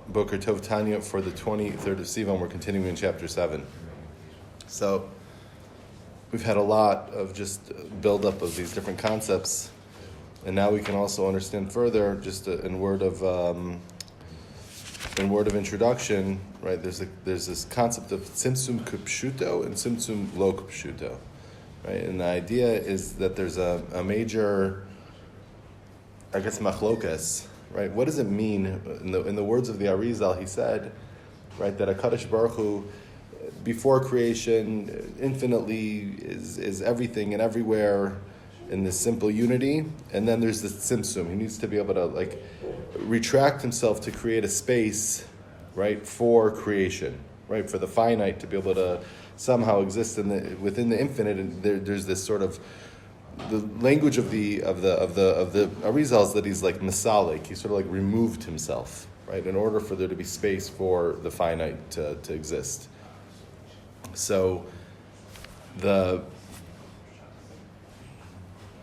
Boker Tov Tanya for the 23rd of Sivan. We're continuing in chapter 7. So we've had a lot of just build-up of these different concepts, and now we can also understand further, just in word of introduction, right? There's this concept of tzimtzum kupshuto and tzimtzum lo kupshuto, right? And the idea is that there's a major, I guess, machlokas, right? What does it mean? In the words of the Arizal, he said, right, that HaKadosh Baruch Hu, before creation, infinitely is everything and everywhere in this simple unity, and then there's this tzimtzum. He needs to be able to retract himself to create a space, right, for creation, right, for the finite to be able to somehow exist within the infinite. And there's this sort of the language of the Arizal is that he's like misalik. He sort of removed himself, right, in order for there to be space for the finite to exist. So the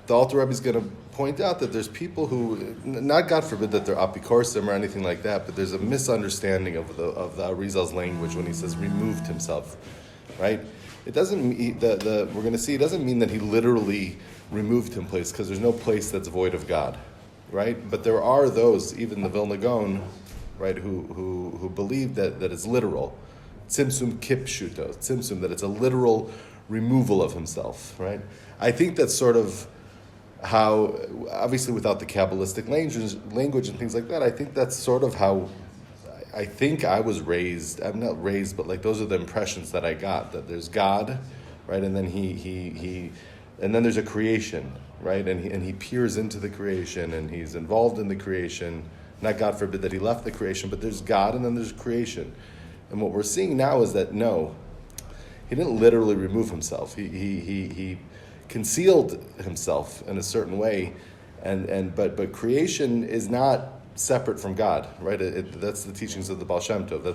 Alter Rebbe is going to point out that there's people who, not God forbid that they're apikorsim or anything like that, but there's a misunderstanding of the Arizal's language when he says removed himself, right? It doesn't mean we're going to see. It doesn't mean that he literally removed him place, because there's no place that's void of God, right? But there are those, even the Vilna Gaon, right, who believe that it's literal. Tzimtzum kipshuto, tzimtzum, that it's a literal removal of himself, right? I think that's sort of how, obviously without the Kabbalistic language and things like that, I think that's sort of how I think I was raised. I'm not raised, but those are the impressions that I got, that there's God, right? And then he and then there's a creation, right? And he peers into the creation and he's involved in the creation. Not God forbid that he left the creation, but there's God and then there's creation. And what we're seeing now is that no, he didn't literally remove himself. He concealed himself in a certain way, but creation is not separate from God, right? That's the teachings of the Baal Shem Tov.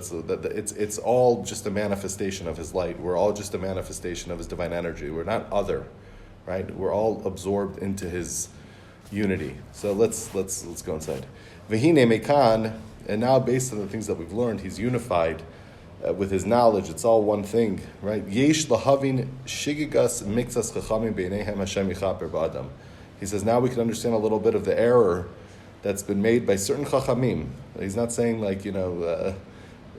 It's all just a manifestation of his light. We're all just a manifestation of his divine energy. We're not other, right? We're all absorbed into his unity. So let's go inside. V'hine mekan, and now based on the things that we've learned, he's unified with his knowledge. It's all one thing, right? Yesh lahavin shigigas mixas chachamim beinehem Hashem yichaper ba'adam. He says now we can understand a little bit of the error that's been made by certain chachamim. He's not saying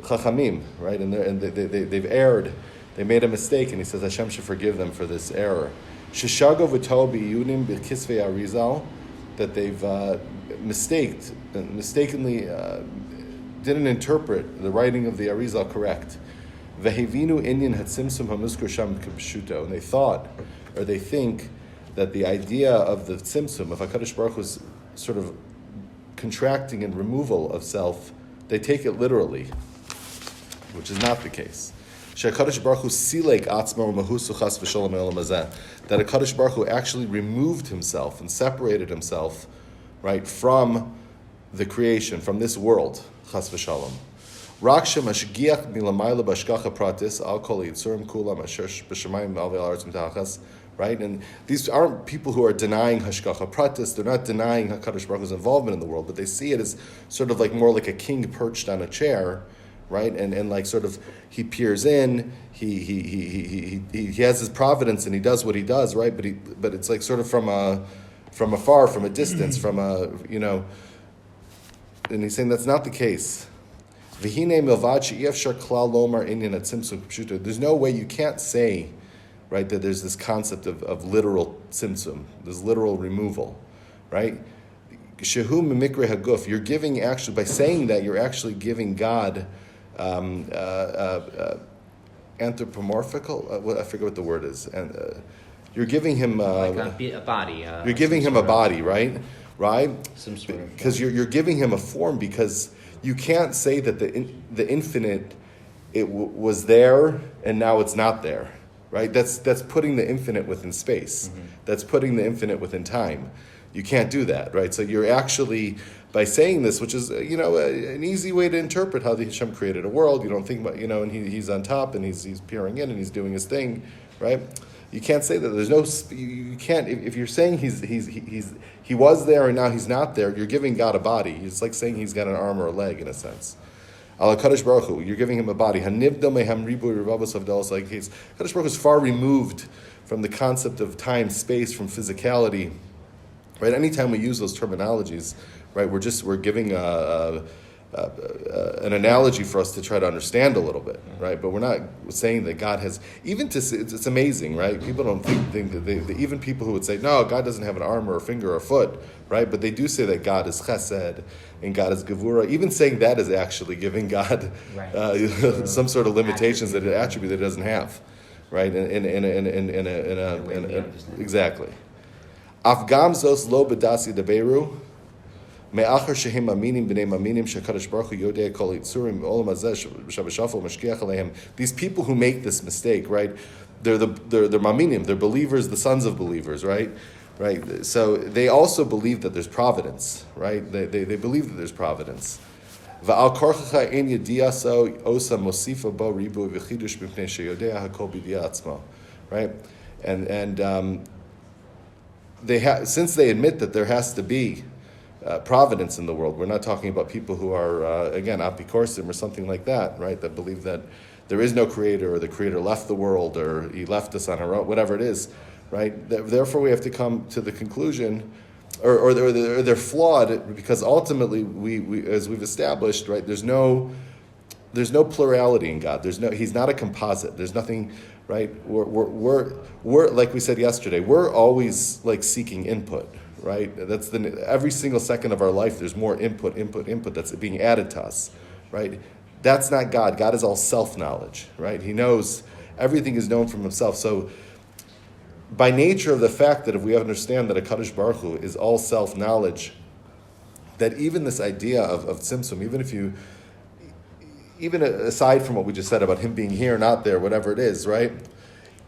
chachamim, right? And they've erred. They made a mistake, and he says Hashem should forgive them for this error. Shishago v'tobi yunim b'kisvei Arizal, that they've mistakenly didn't interpret the writing of the Arizal correct. Vehevinu inyan hatzimsum hamuskor sham k'pshuto, and they thought, or they think, that the idea of the tzimtzum, of HaKadosh Baruch Hu's sort of contracting and removal of self, they take it literally, which is not the case. HaKadosh Baruch Hu silek atzmo mahusu chas v'sholem elam hazeh, that HaKadosh Baruch Hu actually removed himself and separated himself, right, from the creation, from this world, chas v'sholem. Rak shemashgiach milamayla b'ashgacha pratis al kol yitzurim kulam asher b'shamayim al ve'aretz mitachas. Right, and these aren't people who are denying hashgacha pratis. They're not denying HaKadosh Baruch Hu's involvement in the world, but they see it as sort of more like a king perched on a chair, right? And sort of he peers in, he has his providence and he does what he does, right? But it's sort of from afar, from a distance, and he's saying that's not the case. There's no way, you can't say, right, that there's this concept of literal tzimtzum, this literal removal, right? Shehu mimikre haguf. You're giving, actually, by saying that, you're actually giving God anthropomorphical. I forget what the word is, and you're giving him a body. You're giving him a body, right? Right? Some sort of, because you're giving him a form, because you can't say that the infinite was there and now it's not there. Right, that's putting the infinite within space. Mm-hmm. That's putting the infinite within time. You can't do that, right? So you're actually, by saying this, which is an easy way to interpret how the Hashem created a world. You don't think about and he's on top and he's peering in and he's doing his thing, right? You can't say that. There's no. You can't. If you're saying he was there and now he's not there, you're giving God a body. It's like saying he's got an arm or a leg in a sense. Ala Kadosh Baruch Hu, you're giving him a body. Hanivda mehem ribu revavos avdalos like case. Kadosh Baruch Hu is far removed from the concept of time, space, from physicality. Right? Anytime we use those terminologies, right, we're giving an analogy for us to try to understand a little bit, right? But we're not saying that God has, it's amazing, right? People don't think that even people who would say, no, God doesn't have an arm or a finger or a foot, right? But they do say that God is chesed and God is gevura. Even saying that is actually giving God some sort of limitations, that an attribute that it doesn't have, right? Exactly. Afgam zos lo bedasi deberu. These people who make this mistake, right? They're maminim, they're believers, the sons of believers, right? Right. So they also believe that there's providence, right? They believe that there's providence. Right? And since they admit that there has to be providence in the world. We're not talking about people who are, again, apikorsim or something like that, right? That believe that there is no creator, or the creator left the world, or he left us on our own, whatever it is, right? Therefore, we have to come to the conclusion, or they're flawed, because ultimately, we as we've established, right? There's no plurality in God. He's not a composite. There's nothing, right? We're like we said yesterday, we're always like seeking input. Right? That's every single second of our life, there's more input that's being added to us, right? That's not God. God is all self-knowledge, right? He knows, everything is known from himself. So by nature of the fact that if we understand that a Kadosh Baruch Hu is all self-knowledge, that even this idea of tzimtzum, even aside from what we just said about him being here, not there, whatever it is, right?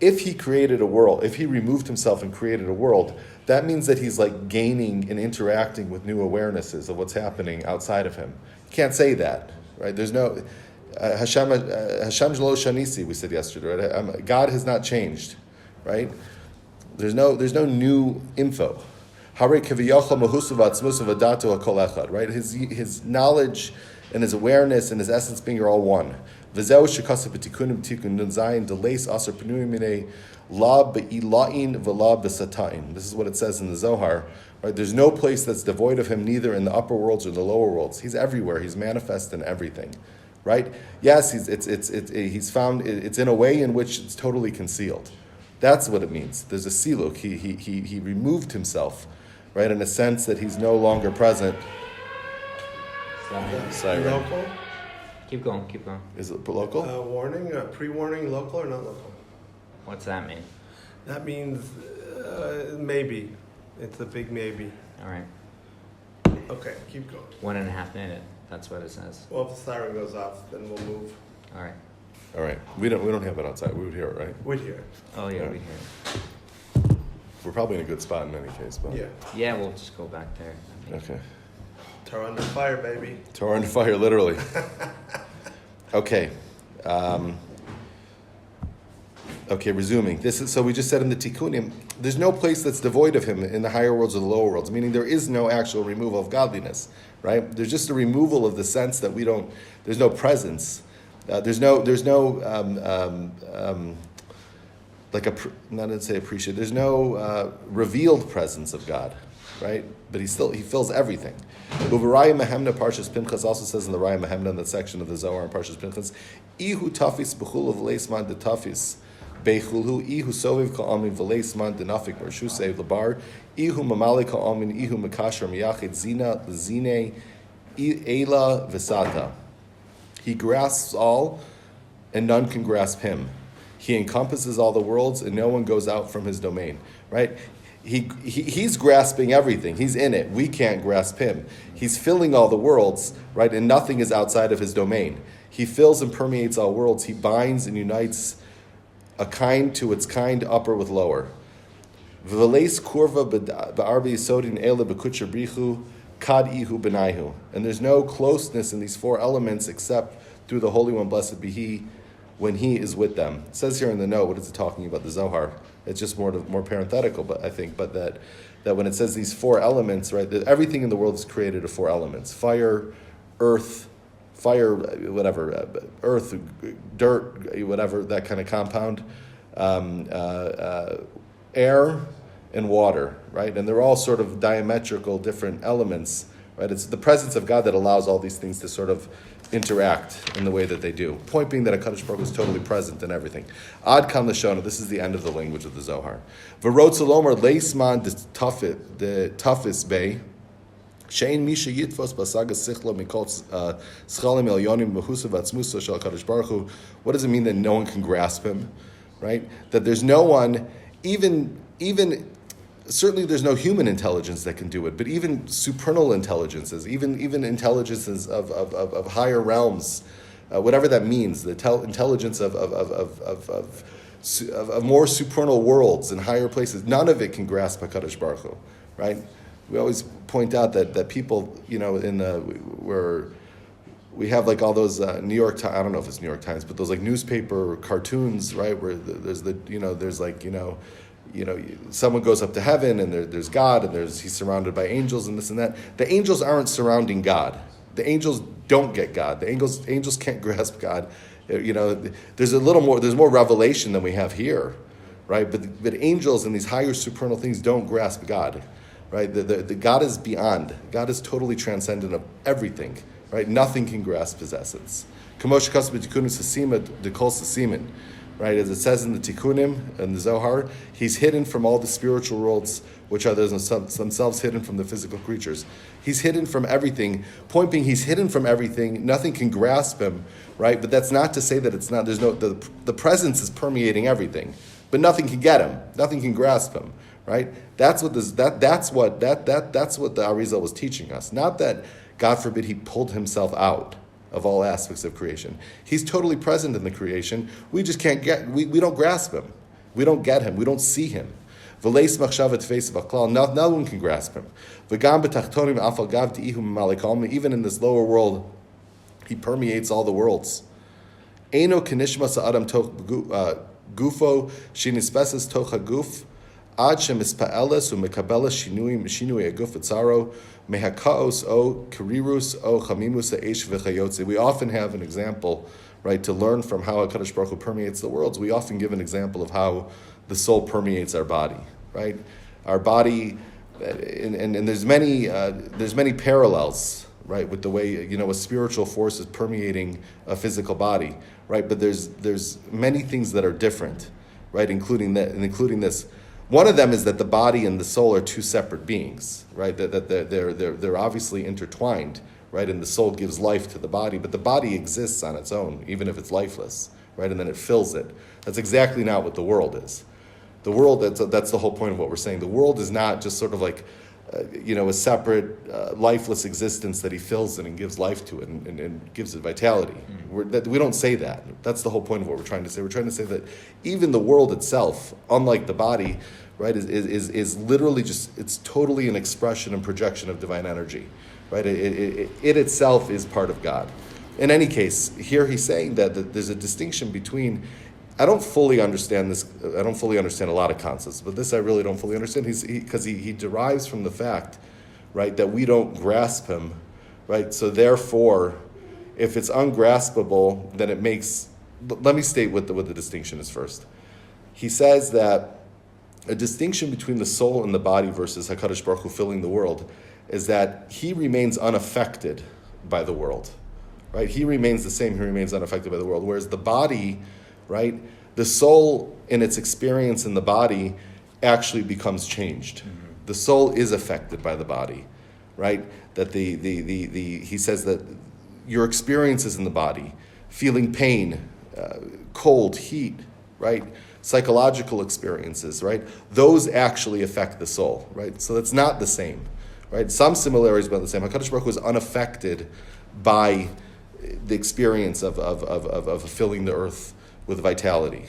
If he created a world, if he removed himself and created a world, that means that he's like gaining and interacting with new awarenesses of what's happening outside of him. You can't say that, right? There's no Hashem lo shanisi, we said yesterday, right? God has not changed, right? There's no new info. Right? His knowledge and his awareness and his essence being are all one. This is what it says in the Zohar. Right? There's no place that's devoid of him, neither in the upper worlds or the lower worlds. He's everywhere. He's manifest in everything. Right? Yes, he's found. It's in a way in which it's totally concealed. That's what it means. There's a siluk. He removed himself, right? In a sense that he's no longer present. Siren. Local? Keep going. Is it local? Warning, pre-warning, local or not local? What's that mean? That means maybe. It's a big maybe. All right. Okay, keep going. 1.5 minutes. That's what it says. Well, if the siren goes off, then we'll move. All right. We don't have it outside. We would hear it, right? We'd hear it. Oh yeah, Yeah. we hear it. We're probably in a good spot in any case, but Yeah. Yeah, we'll just go back there. okay. Torah under fire, baby. Torah and fire, literally. Okay. Okay, resuming. So we just said in the Tikkunim, there's no place that's devoid of him in the higher worlds or the lower worlds, meaning there is no actual removal of godliness, right? There's just a removal of the sense that there's no presence. Not to say appreciate, there's no revealed presence of God, right? But he fills everything. Uvaraya Mehemna Parshas Pinchas also says in the Raya Mehemna, in that section of the Zohar in Parshas Pinchas, Ihu tafis b'chul of leisman de tafis beichulhu ihu soviv ka'amin v'leisman de nafik mershu seiv labar ihu mamali ka'amin ihu makasher miyachid zina l'zine eila v'sata. He grasps all, and none can grasp him. He encompasses all the worlds, and no one goes out from his domain. Right? He's grasping everything. He's in it. We can't grasp him. He's filling all the worlds, right? And nothing is outside of his domain. He fills and permeates all worlds. He binds and unites a kind to its kind, upper with lower. V'veleis kurva ba'arbi yisodin ele b'kutcher brichu kad ihu benaihu. And there's no closeness in these four elements except through the Holy One, blessed be He, when He is with them. It says here in the note, what is it talking about? The Zohar. It's just more parenthetical, but I think, that when it says these four elements, right, that everything in the world is created of four elements: fire, earth, fire, whatever, earth, dirt, whatever, that kind of compound, air, and water, right? And they're all sort of diametrical different elements, right? It's the presence of God that allows all these things to sort of interact in the way that they do. Point being that HaKadosh Baruch Hu is totally present in everything. Ad kan l'shona, this is the end of the language of the Zohar. V'rot zalomer leisman the toughest bay, shein misha yitfos basaga sichlo mikol schalim elyonim mehusa v'atzmusa shel HaKadosh Baruch Hu. What does it mean that no one can grasp him, right? That there's no one, even certainly there's no human intelligence that can do it, but even supernal intelligences, even intelligences of higher realms, whatever that means, the intelligence of more supernal worlds and higher places, none of it can grasp HaKadosh Baruch Hu, right? We always point out that people, we have like all those New York Times, I don't know if it's New York Times, but those like newspaper cartoons, right, where someone goes up to heaven and there's God and he's surrounded by angels and this and that. The angels aren't surrounding God. The angels don't get God. The angels can't grasp God. There's more revelation than we have here, right? But angels and these higher supernal things don't grasp God, right? The God is beyond. God is totally transcendent of everything, right? Nothing can grasp his essence. Kamosh kasbet tikunu sasima dekol sasimin. Right, as it says in the Tikkunim and the Zohar, he's hidden from all the spiritual worlds, which are themselves hidden from the physical creatures. He's hidden from everything. Point being, he's hidden from everything. Nothing can grasp him, right? But that's not to say that it's not. The presence is permeating everything, but nothing can get him. Nothing can grasp him, right? That's what the Arizal was teaching us. Not that, God forbid, he pulled himself out of all aspects of creation. He's totally present in the creation. We just can't we don't grasp him. We don't get him. We don't see him. No one can grasp him. Even in this lower world, he permeates all the worlds. Gufo shinispesas tocha guf ad shemispa'eles umekabela shinui aguf etzaro mehakaos o karirus o chamimus eish v'chayotze. We often have an example, right, to learn from how HaKadosh Baruch Hu permeates the worlds. We often give an example of how the soul permeates our body, right? Our body, and there's many parallels, right, with the way a spiritual force is permeating a physical body, right? But there's many things that are different, right, including this. One of them is that the body and the soul are two separate beings, right? That they're obviously intertwined, right? And the soul gives life to the body, but the body exists on its own, even if it's lifeless, right? And then it fills it. That's exactly not what the world is. The world, that's the whole point of what we're saying. The world is not just sort of like, a separate, lifeless existence that he fills it and gives life to it and gives it vitality. We don't say that. That's the whole point of what we're trying to say. We're trying to say that even the world itself, unlike the body, right, is literally just, it's totally an expression and projection of divine energy, right? It itself is part of God. In any case, here he's saying that there's a distinction between, I don't fully understand this. I don't fully understand a lot of concepts, but this I really don't fully understand. Because he derives from the fact, right, that we don't grasp him, right? So therefore, if it's ungraspable, then it makes. Let me state what the distinction is first. He says that a distinction between the soul and the body versus HaKadosh Baruch Hu filling the world is that he remains unaffected by the world, right? He remains the same. He remains unaffected by the world, whereas the body, right? The soul in its experience in the body actually becomes changed. Mm-hmm. The soul is affected by the body, right? That he says that your experiences in the body, feeling pain, cold, heat, right? Psychological experiences, right? Those actually affect the soul, right? So it's not the same, right? Some similarities, but the same. HaKadosh Baruch Hu is unaffected by the experience of filling the earth with vitality.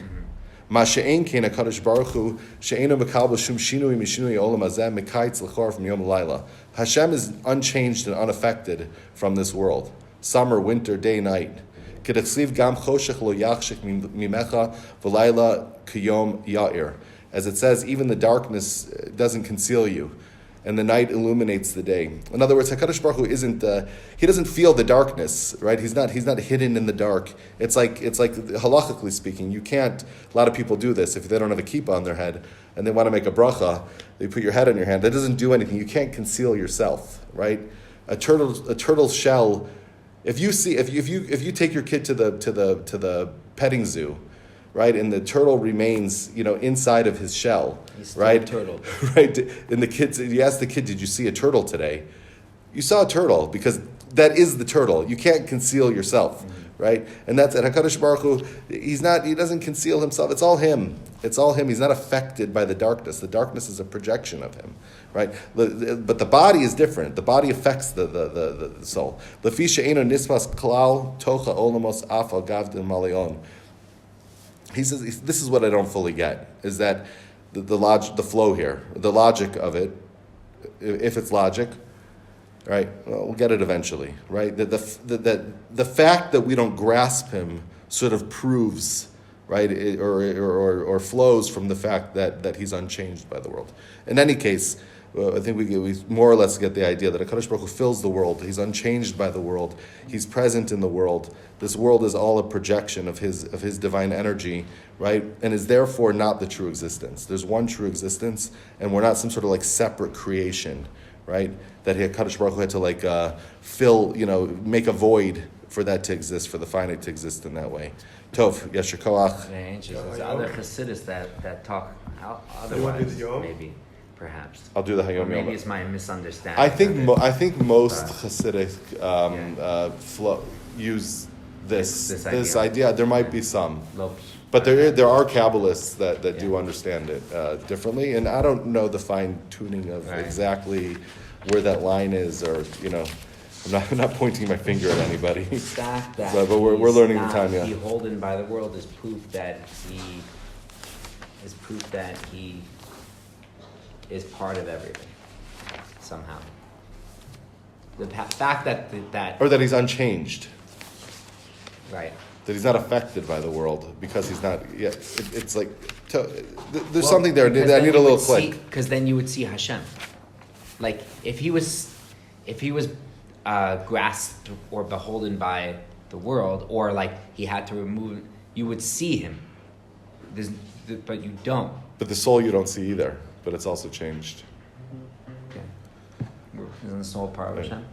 Masha'en kein HaKadosh Baruch Hu she'eno mekabel shum shinui mishinui olam hazeh mekayitz l'chor from yom l'layla. Hashem is unchanged and unaffected from this world. Summer, winter, day, night. K'dechsiv gam choshech lo yachshik mimecha v'layla k'yom ya'ir. As it says, even the darkness doesn't conceal you. and the night illuminates the day. In other words, HaKadosh Baruch Hu isn't, he doesn't feel the darkness, right? He's not hidden in the dark. It's like halachically speaking, you can't, a lot of people do this, if they don't have a kippah on their head, and they want to make a bracha, they put your head on your hand. That doesn't do anything. You can't conceal yourself, right? A turtle shell, if you take your kid to the petting zoo, right, and the turtle remains, inside of his shell, He's still right? a turtle. Right, and you ask the kid, "Did you see a turtle today?" You saw a turtle because that is the turtle. You can't conceal yourself, right? And that's at Hakadosh Baruch Hu. He doesn't conceal himself. It's all him. It's all him. He's not affected by the darkness. The darkness is a projection of him, right? But the body is different. The body affects the soul. Lefi she'eino nismas klal tocha olamos afa gavdin malion. He says, this is what I don't fully get, is that the flow here, the logic of it, if it's logic, right, well, we'll get it eventually, right? The fact that we don't grasp him sort of proves, right, or flows from the fact that he's unchanged by the world. In any case, I think we more or less get the idea that HaKadosh Baruch Hu fills the world. He's unchanged by the world. He's present in the world. This world is all a projection of his divine energy, right? And is therefore not the true existence. There's one true existence, and we're not some sort of like separate creation, right? That HaKadosh Baruch Hu had to fill, make a void for that to exist, for the finite to exist in that way. Tov, Yesher Koach. Very interesting. There's other Hasidus that talk You want to do otherwise, the Yom? maybe, perhaps. I'll do the Or Hayom maybe Yom. it's my misunderstanding. I think most But- Hasidic use this This idea. There might be some, Lopes. but there are Kabbalists that do understand it differently, and I don't know the fine tuning of Right. exactly where that line is, or I'm not pointing my finger at anybody. The fact that But we're he's learning not the Tanya. beholden by the world is proof that he is part of everything somehow. The fact that Or that he's unchanged, right. that he's not affected by the world because he's not. Yeah, it's like there's something there. I need a little click. Because then you would see Hashem. Like if he was grasped or beholden by the world, or like he had to remove, you would see him. But you don't. But the soul you don't see either. But it's also changed. Okay. Isn't the soul part of Hashem?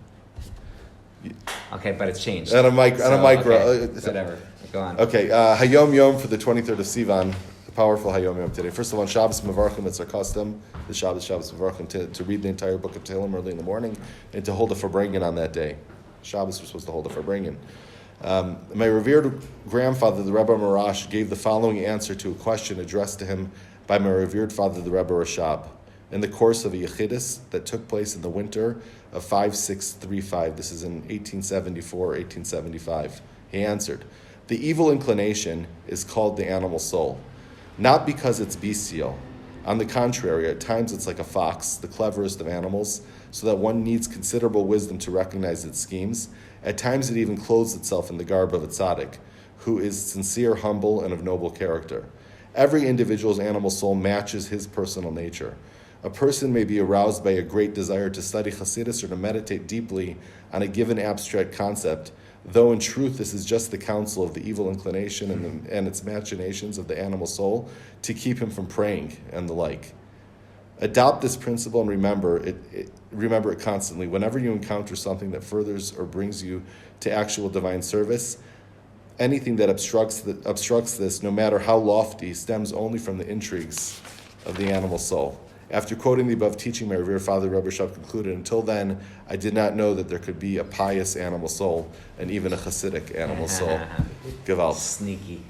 Okay, but it's changed. And a micro. Okay, whatever. Go on. Okay, Hayom Yom for the 23rd of Sivan, a powerful Hayom Yom today. First of all, on Shabbos Mevarchim, it's our custom, the Shabbos Mevarchim, to read the entire book of Tehillim early in the morning and to hold a Farbrengen on that day. Shabbos we're supposed to hold a Farbrengen. My revered grandfather, the Rebbe Marash, gave the following answer to a question addressed to him by my revered father, the Rebbe Rashab, in the course of a Yechidus that took place in the winter of 5635. This is in 1874, 1875. He answered, "The evil inclination is called the animal soul, not because it's bestial. On the contrary, at times it's like a fox, the cleverest of animals, so that one needs considerable wisdom to recognize its schemes. At times it even clothes itself in the garb of a tzaddik, who is sincere, humble, and of noble character. Every individual's animal soul matches his personal nature. A person may be aroused by a great desire to study Hasidus or to meditate deeply on a given abstract concept, though in truth this is just the counsel of the evil inclination and its machinations of the animal soul to keep him from praying and the like. Adopt this principle and remember it constantly. Whenever you encounter something that furthers or brings you to actual divine service, anything that obstructs this, no matter how lofty, stems only from the intrigues of the animal soul." After quoting the above teaching, my revered father, Rebbe Shab, concluded, "Until then, I did not know that there could be a pious animal soul and even a Hasidic animal soul." Gewalt. Sneaky.